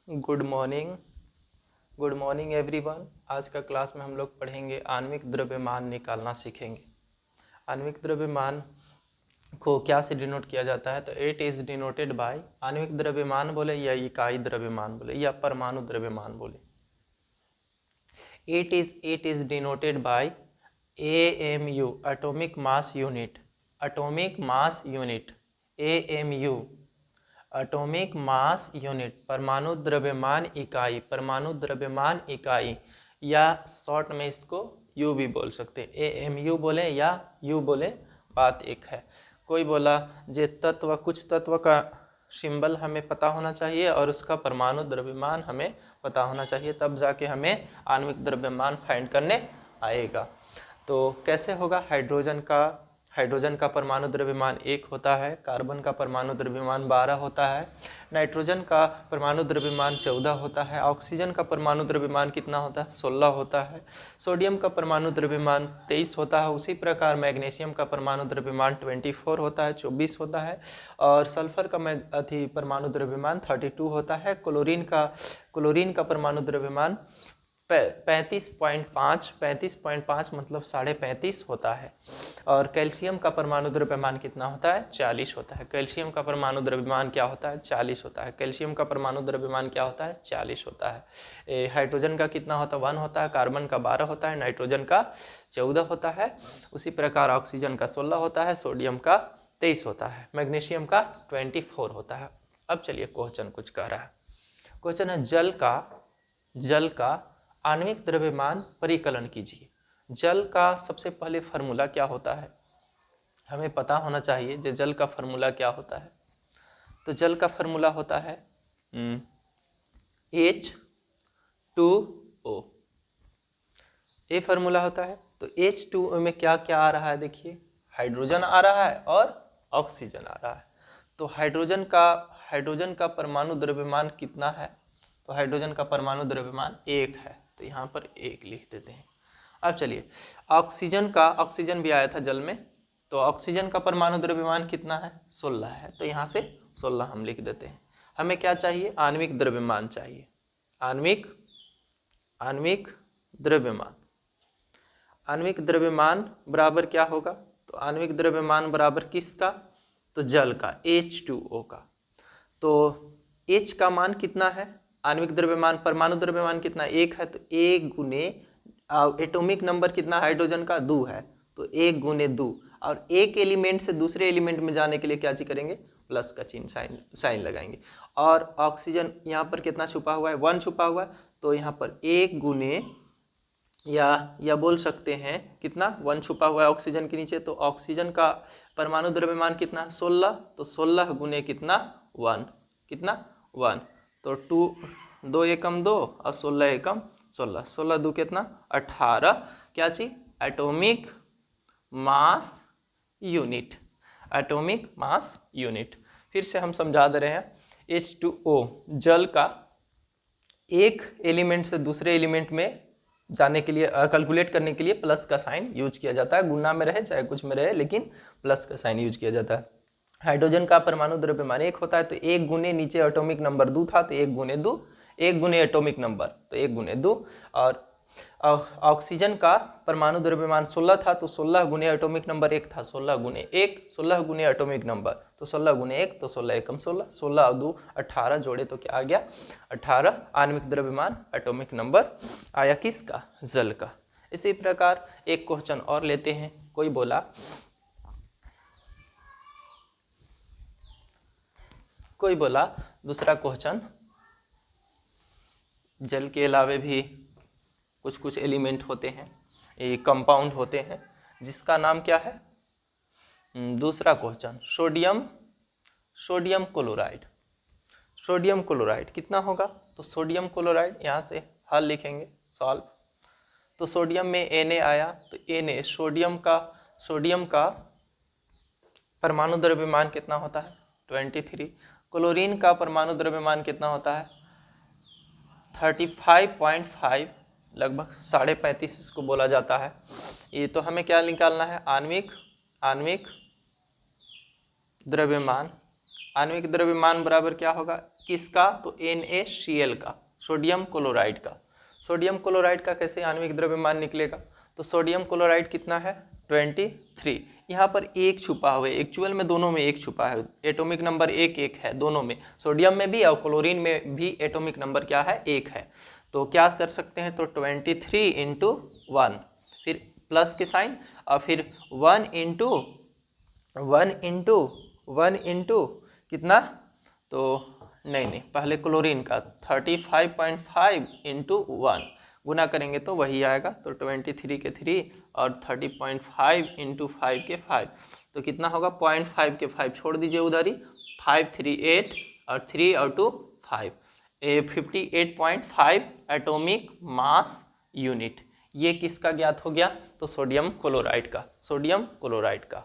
Good morning. Good morning everyone. आज का class में हम लोग पढ़ेंगे आणविक द्रव्यमान निकालना सीखेंगे। आणविक द्रव्यमान को क्या से डिनोट किया जाता है? तो इट इज डिनोटेड बाय, आणविक द्रव्यमान बोले या इकाई द्रव्यमान बोले या परमाणु द्रव्यमान बोले, it is denoted by AMU, atomic mass unit. Atomic mass unit AMU, atomic mass unit, परमाणु द्रव्यमान इकाई, परमाणु द्रव्यमान इकाई, या शॉर्ट में इसको यू भी बोल सकते हैं। AMU बोले या यू बोले, बात एक है। कोई बोला जे तत्व, कुछ तत्व का सिंबल हमें पता होना चाहिए और उसका परमाणु द्रव्यमान हमें पता होना चाहिए, तब जाके हमें आणविक द्रव्यमान फाइंड करने आएगा। तो कैसे होगा? हाइड्रोजन का परमाणु द्रव्यमान 1 होता है, कार्बन का परमाणु द्रव्यमान 12 होता है, नाइट्रोजन का परमाणु द्रव्यमान 14 होता है, ऑक्सीजन का परमाणु द्रव्यमान कितना होता है? 16 होता है, सोडियम का परमाणु द्रव्यमान 23 होता है, उसी प्रकार मैग्नीशियम का परमाणु द्रव्यमान 24 होता है, 24 होता है, और सल्फर का परमाणु द्रव्यमान 32 होता है, क्लोरीन का परमाणु द्रव्यमान 35.5 मतलब 35.5 होता है, और कैल्शियम का परमाणु द्रव्यमान कितना होता है? 40 होता है। कैल्शियम का परमाणु द्रव्यमान क्या होता है? 40 होता है। कैल्शियम का परमाणु द्रव्यमान क्या होता है? 40 होता है। हाइड्रोजन का कितना होता है? 1 होता है, कार्बन का 12 होता है, नाइट्रोजन का 14 होता है, उसी प्रकार ऑक्सीजन का 16 होता है, सोडियम का 23 होता है, मैग्नीशियम का 24 होता है। अब चलिए क्वेश्चन कुछ कह रहा है। क्वेश्चन है जल का आणविक द्रव्यमान परिकलन कीजिए। जल का सबसे पहले फार्मूला क्या होता है? हमें पता होना चाहिए जो जल का फार्मूला क्या होता है। तो जल का फार्मूला होता है H2O, ये फार्मूला होता है। तो H2O में क्या क्या आ रहा है? देखिए, हाइड्रोजन आ रहा है और ऑक्सीजन आ रहा है। तो हाइड्रोजन का परमाणु द्रव्यमान कितना है? तो हाइड्रोजन का परमाणु द्रव्यमान 1 है, तो यहाँ पर 1 लिख देते हैं। अब चलिए, ऑक्सीजन भी आया था जल में, तो ऑक्सीजन का परमाणु द्रव्यमान कितना है? 16 है, तो यहाँ से 16 हम लिख देते हैं। हमें क्या चाहिए? आणविक द्रव्यमान चाहिए। आणविक द्रव्यमान, आणविक द्रव्यमान बराबर क्या होगा? तो आणविक द्रव्यमान बराबर किसका? तो जल का, H2O का। तो H का मान कितना है? आणविक द्रव्यमान, परमाणु द्रव्यमान कितना? 1 है, तो 1 गुने एटॉमिक नंबर कितना हाइड्रोजन का? 2 है, तो 1 गुने 2, और एक एलिमेंट से दूसरे एलिमेंट में जाने के लिए क्या चीज करेंगे? प्लस का चिन्ह, साइन लगाएंगे। और ऑक्सीजन यहाँ पर कितना छुपा हुआ है? 1 छुपा हुआ है, तो यहाँ पर 1 गुने, या बोल सकते हैं कितना? 1 छुपा हुआ है ऑक्सीजन के नीचे, तो ऑक्सीजन का परमाणु द्रव्यमान कितना? 16, तो 16 गुने कितना? 1, कितना? 1, तो 2 एकम 2 और 16 एकम 16, 16 2 कितना? 18। क्या चीज? Atomic mass unit, atomic mass unit. फिर से हम समझा दे रहे हैं। H2O, जल का एक एलिमेंट से दूसरे एलिमेंट में जाने के लिए, कैलकुलेट करने के लिए प्लस का साइन यूज किया जाता है, गुना में रहे चाहे कुछ में रहे, लेकिन प्लस का साइन यूज किया जाता है। हाइड्रोजन का परमाणु द्रव्यमान 1 होता है, तो 1 गुने नीचे एटॉमिक नंबर 2 था, तो 1 गुने 2, 1 गुने एटॉमिक नंबर, तो 1 गुने 2, और ऑक्सीजन का परमाणु द्रव्यमान 16 था, तो 16 गुने एटॉमिक नंबर 1 था, 16 गुने 1, 16 गुने एटॉमिक नंबर, तो 16 गुने 1, तो 16 एकम 16, 16 और 2 18 जोड़े तो क्या आ गया? 18 आणविक द्रव्यमान, एटॉमिक नंबर आया किसका? जल का। इसी प्रकार एक क्वेश्चन और लेते हैं। कोई बोला दूसरा क्वेश्चन, जल के अलावे भी कुछ एलिमेंट होते हैं, ये कंपाउंड होते हैं, जिसका नाम क्या है? दूसरा question, sodium chloride. Sodium chloride कितना होगा? तो सोडियम क्लोराइड यहाँ से हल लिखेंगे, सॉल्व। तो सोडियम में Na आया, तो Na, सोडियम का परमाणु द्रव्यमान कितना होता है? 23। क्लोरीन का परमाणु द्रव्यमान कितना होता है? 35.5, लगभग 35.5 इसको बोला जाता है। ये तो हमें क्या निकालना है? आणविक द्रव्यमान बराबर क्या होगा? किसका? तो NaCl का, सोडियम क्लोराइड का। सोडियम क्लोराइड का कैसे आणविक द्रव्यमान निकलेगा? तो सोडियम क्लोराइड कितना है? 23। यहाँ पर एक छुपा हुआ है, एक्चुअल में दोनों में एक छुपा है, एटॉमिक नंबर एक एक है दोनों में, सोडियम में भी और क्लोरीन में भी एटॉमिक नंबर क्या है? एक है। तो क्या कर सकते हैं? तो 23 इंटू 1, फिर प्लस के साइन, और फिर 1 इंटू कितना? तो नहीं, पहले क्लोरीन का 35.5 इंटू 1 गुना करेंगे तो वही आएगा। तो 23 के 3 और 30.5 इंटू 5 के 5, तो कितना होगा? 0.5 के 5 छोड़ दीजिए उधर ही, 5 3 8 और 3 और 2 5, 58.5 एटॉमिक मास यूनिट। ये किसका ज्ञात हो गया? तो सोडियम क्लोराइड का, सोडियम क्लोराइड का।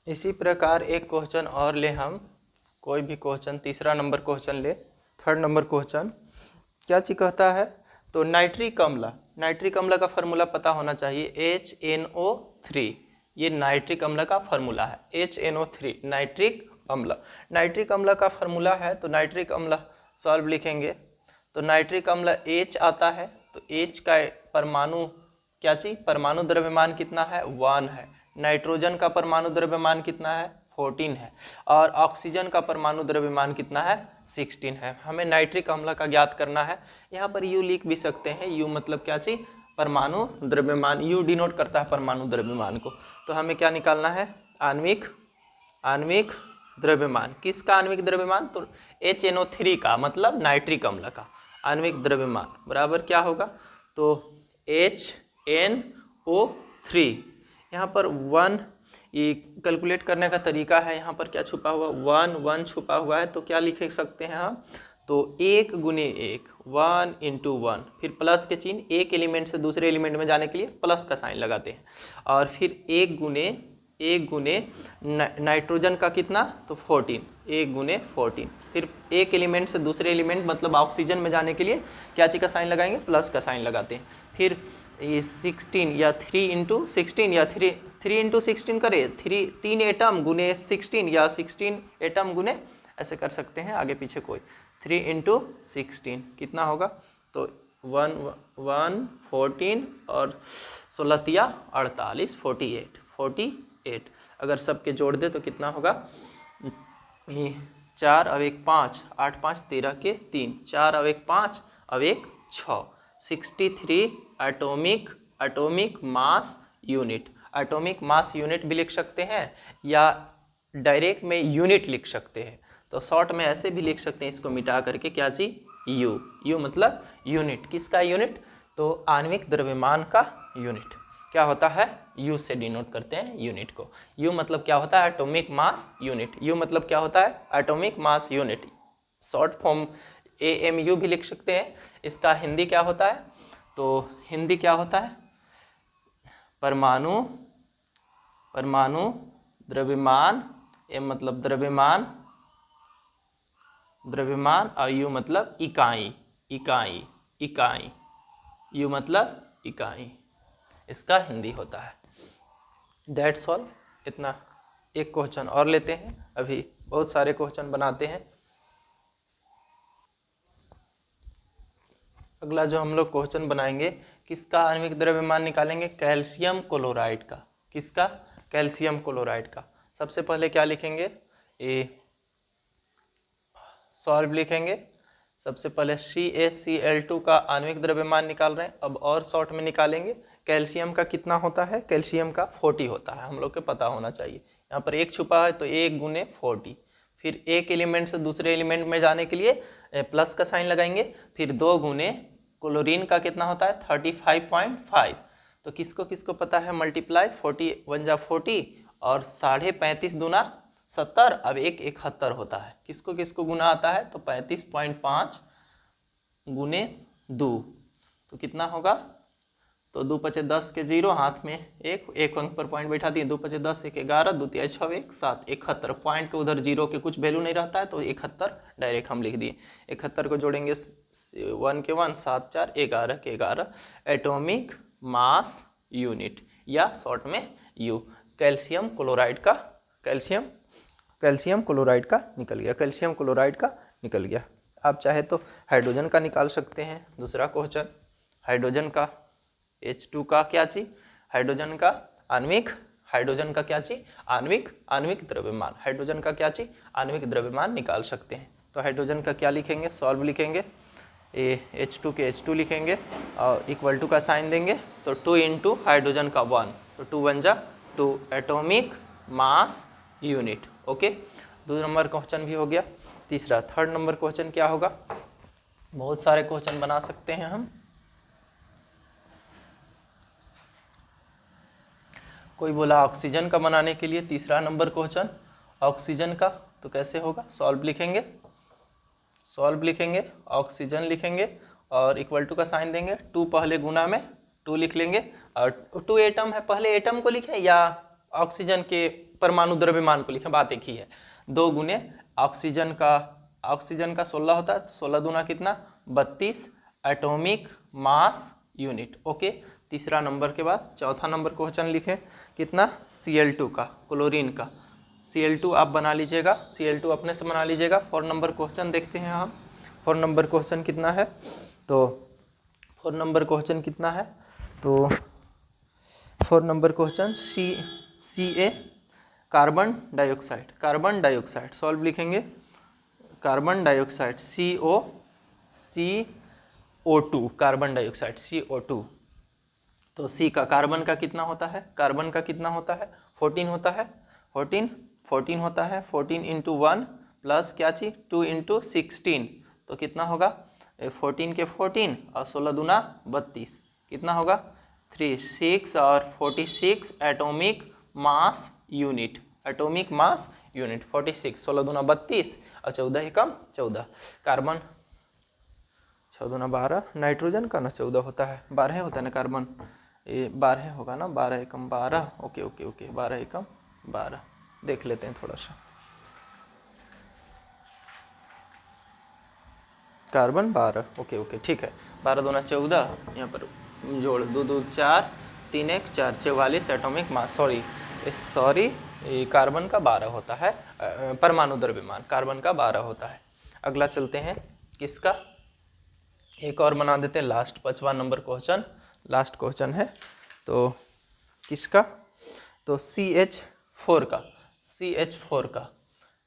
इसी प्रकार एक क्वेश्चन और ले हम, कोई भी क्वेश्चन, तीसरा नंबर क्वेश्चन ले, थर्ड नंबर क्वेश्चन क्या चीज कहता है? तो नाइट्रिक अम्ल, नाइट्रिक अम्ल का फार्मूला पता होना चाहिए, HNO3, ये नाइट्रिक अम्ल का फार्मूला है, HNO3 नाइट्रिक अम्ल। नाइट्रिक अम्ल का फार्मूला है, तो नाइट्रिक अम्ल सॉल्व लिखेंगे, तो नाइट्रिक अम्ल H आता है, तो H का परमाणु क्या चीज? परमाणु द्रव्यमान कितना है? 1 है। नाइट्रोजन का परमाणु द्रव्यमान कितना है? 14 है। और ऑक्सीजन का परमाणु द्रव्यमान कितना है? 16 है। हमें नाइट्रिक अम्ल का ज्ञात करना है। यहाँ पर U लिख भी सकते हैं, U मतलब क्या चीज? परमाणु द्रव्यमान, U डिनोट करता है परमाणु द्रव्यमान को। तो हमें क्या निकालना है? आणविक द्रव्यमान। किसका आणविक द्रव्यमान? तो HNO3 का, मतलब नाइट्रिक अम्ल का आणविक द्रव्यमान बराबर क्या होगा? तो HNO3, यहाँ पर 1, ये कैलकुलेट करने का तरीका है, यहाँ पर क्या छुपा हुआ? 1 छुपा हुआ है, तो क्या लिख सकते हैं हम? तो 1 गुने 1, 1 इंटू 1, फिर प्लस के चिन्ह, एक एलिमेंट से दूसरे एलिमेंट में जाने के लिए प्लस का साइन लगाते हैं, और फिर 1 गुने नाइट्रोजन का कितना? तो 14, 1 गुने 14, फिर एक एलिमेंट से दूसरे एलिमेंट मतलब ऑक्सीजन में जाने के लिए क्या चीज़ का साइन लगाएंगे? प्लस का साइन लगाते हैं। फिर ये 16 या 3 इंटू 16 या 3 इंटू 16 करें, 3 एटम गुने 16 या 16 एटम गुने, ऐसे कर सकते हैं आगे पीछे कोई, 3 इंटू 16 कितना होगा? तो 1 14 और 16 तिया 48, 48। अगर सबके जोड़ दे तो कितना होगा? 4 और 1 5, 8 5 13 के 3, 4 और 1 5 और 1 6, 63 atomic mass unit. Atomic mass unit भी लिख सकते हैं या डायरेक्ट में यूनिट लिख सकते हैं, तो शॉर्ट में ऐसे भी लिख सकते हैं, इसको मिटा करके क्या चीज? यू मतलब यूनिट। किसका यूनिट? तो आणविक द्रव्यमान का यूनिट क्या होता है? यू से डिनोट करते हैं यूनिट को। यू मतलब क्या होता है? Atomic mass unit. यू मतलब क्या होता है? Atomic mass unit. Short form AMU भी लिख सकते हैं। इसका हिंदी क्या होता है? तो हिंदी क्या होता है? परमाणु द्रव्यमान, M मतलब द्रव्यमान और U मतलब इकाई, U मतलब इकाई, इसका हिंदी होता है। That's all. इतना। एक क्वेश्चन और लेते हैं, अभी बहुत सारे क्वेश्चन बनाते हैं। अगला जो हम लोग क्वेश्चन बनाएंगे, किसका आणविक द्रव्यमान निकालेंगे? कैल्शियम क्लोराइड का। किसका? कैल्शियम क्लोराइड का। सबसे पहले क्या लिखेंगे? सॉल्व लिखेंगे। सबसे पहले CaCl2 का आणविक द्रव्यमान निकाल रहे हैं, अब और शॉर्ट में निकालेंगे। कैल्शियम का कितना होता है? कैल्शियम का 40 होता है, हम लोग को पता होना चाहिए। यहाँ पर एक छुपा है तो 1 गुने 40, फिर एक एलिमेंट से दूसरे एलिमेंट में जाने के लिए प्लस का साइन लगाएंगे, फिर 2 गुने क्लोरीन का कितना होता है? 35.5। तो किसको किसको पता है? मल्टीप्लाई 40 1 जा 40 और 35.5 दूना 70, अब 1 71 होता है। किसको किसको गुना आता है? तो 35.5 गुने 2, तो कितना होगा? तो 2 5 10 के 0, हाथ में एक अंक पर पॉइंट बैठा दिए, 2 5 10 1 11, 2 3 6 1 7, 71। पॉइंट के उधर 0 के कुछ वैल्यू नहीं रहता है, तो 71 डायरेक्ट हम लिख दिए। 71 को जोड़ेंगे 1 के 1, 7 4 11 के 11 एटॉमिक मास यूनिट, या शॉर्ट में यू। कैल्शियम क्लोराइड का कैल्शियम कैल्शियम क्लोराइड का निकल गया, कैल्शियम क्लोराइड का निकल गया। आप चाहे तो हाइड्रोजन का निकाल सकते हैं। दूसरा क्वेश्चन, हाइड्रोजन का H2 का क्या चीज, हाइड्रोजन का आणविक, हाइड्रोजन का क्या चीज, आणविक द्रव्यमान, हाइड्रोजन का क्या चीज, आणविक द्रव्यमान निकाल सकते हैं। तो हाइड्रोजन का क्या लिखेंगे, सॉल्व लिखेंगे, H2 के H2 लिखेंगे और इक्वल टू का साइन देंगे, तो 2 इंटू हाइड्रोजन का 1, तो 2 1 जा 2 एटॉमिक मास यूनिट। ओके, दूसरा नंबर क्वेश्चन भी हो गया। तीसरा, थर्ड नंबर क्वेश्चन क्या होगा, बहुत सारे क्वेश्चन बना सकते हैं हम। कोई बोला ऑक्सीजन का बनाने के लिए तीसरा नंबर क्वेश्चन, ऑक्सीजन का, तो कैसे होगा, सॉल्व लिखेंगे, सॉल्व लिखेंगे, ऑक्सीजन लिखेंगे और इक्वल टू का साइन देंगे, 2 पहले गुना में 2 लिख लेंगे और 2 एटम है, पहले एटम को लिखें या ऑक्सीजन के परमाणु द्रव्यमान को लिखें, बात एक ही है। 2 गुने ऑक्सीजन का 16 होता है, तो 16 दूना कितना 32 एटॉमिक मास यूनिट। ओके, तीसरा नंबर के बाद चौथा नंबर क्वेश्चन लिखें, कितना, Cl2 का, क्लोरीन का, Cl2 आप बना लीजिएगा, Cl2 अपने से बना लीजिएगा। 4 नंबर क्वेश्चन देखते हैं हम, 4 नंबर क्वेश्चन कितना है, तो 4 नंबर क्वेश्चन कितना है, तो 4 number question Ca carbon dioxide, carbon dioxide solve लिखेंगे, carbon dioxide CO2 carbon dioxide CO2, तो C का कार्बन का कितना होता है, कार्बन का कितना होता है 14 होता है, 14 होता है, 14 इंटू 1 प्लस क्या चीज 2 इंटू 16, तो कितना होगा 14 के 14 और 16 दूना 32, कितना होगा 36 और 46 atomic mass unit, atomic mass unit 46, 16 दूना 32 और 14 एकम 14, कार्बन 6 दूना 12, नाइट्रोजन का ना 14 होता है, 12 होता है ना कार्बन, ये 12 होगा ना, 12 एकम 12, ओके ओके ओके 12 एकम 12, देख लेते हैं थोड़ा सा, कार्बन 12, ओके ओके ठीक है, 12 दूना 14, यहाँ पर जोड़ 2 2 4 3 1 4 44 एटॉमिक मास, सॉरी ये कार्बन का 12 होता है, परमाणु द्रव्यमान कार्बन का 12 होता है। अगला चलते हैं किसका, एक और बना देते हैं, लास्ट 5वां नंबर क्वेश्चन, लास्ट क्वेश्चन है, तो किसका, तो CH4 का,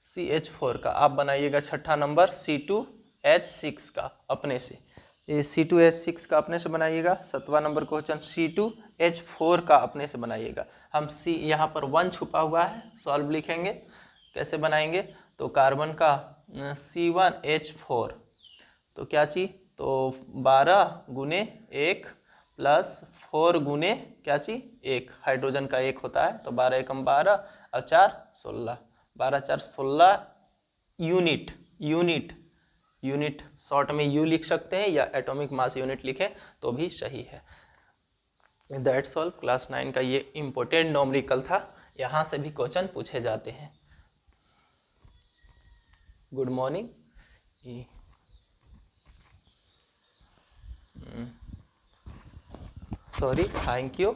CH4 का आप बनाइएगा छठा नंबर C2H6 का अपने से, ये C2H6 का अपने से बनाइएगा। 7वां नंबर क्वेश्चन C2H4 का अपने से बनाइएगा। हम C यहाँ पर 1 छुपा हुआ है, सॉल्व लिखेंगे, कैसे बनाएंगे, तो कार्बन का C1H4, तो क्या चीज, तो 12 गुने 1 प्लस 4 गुने क्या चीज 1, हाइड्रोजन का 1 होता है, तो 12 एकम 12 और 4 16, 12 4 16 यूनिट शॉर्ट में यू लिख सकते हैं या एटॉमिक मास यूनिट लिखें तो भी सही है। दैट्स ऑल, क्लास 9 का ये इम्पोर्टेंट न्यूमेरिकल था, यहाँ से भी क्वेश्चन पूछे जाते हैं। Good morning, sorry, thank you.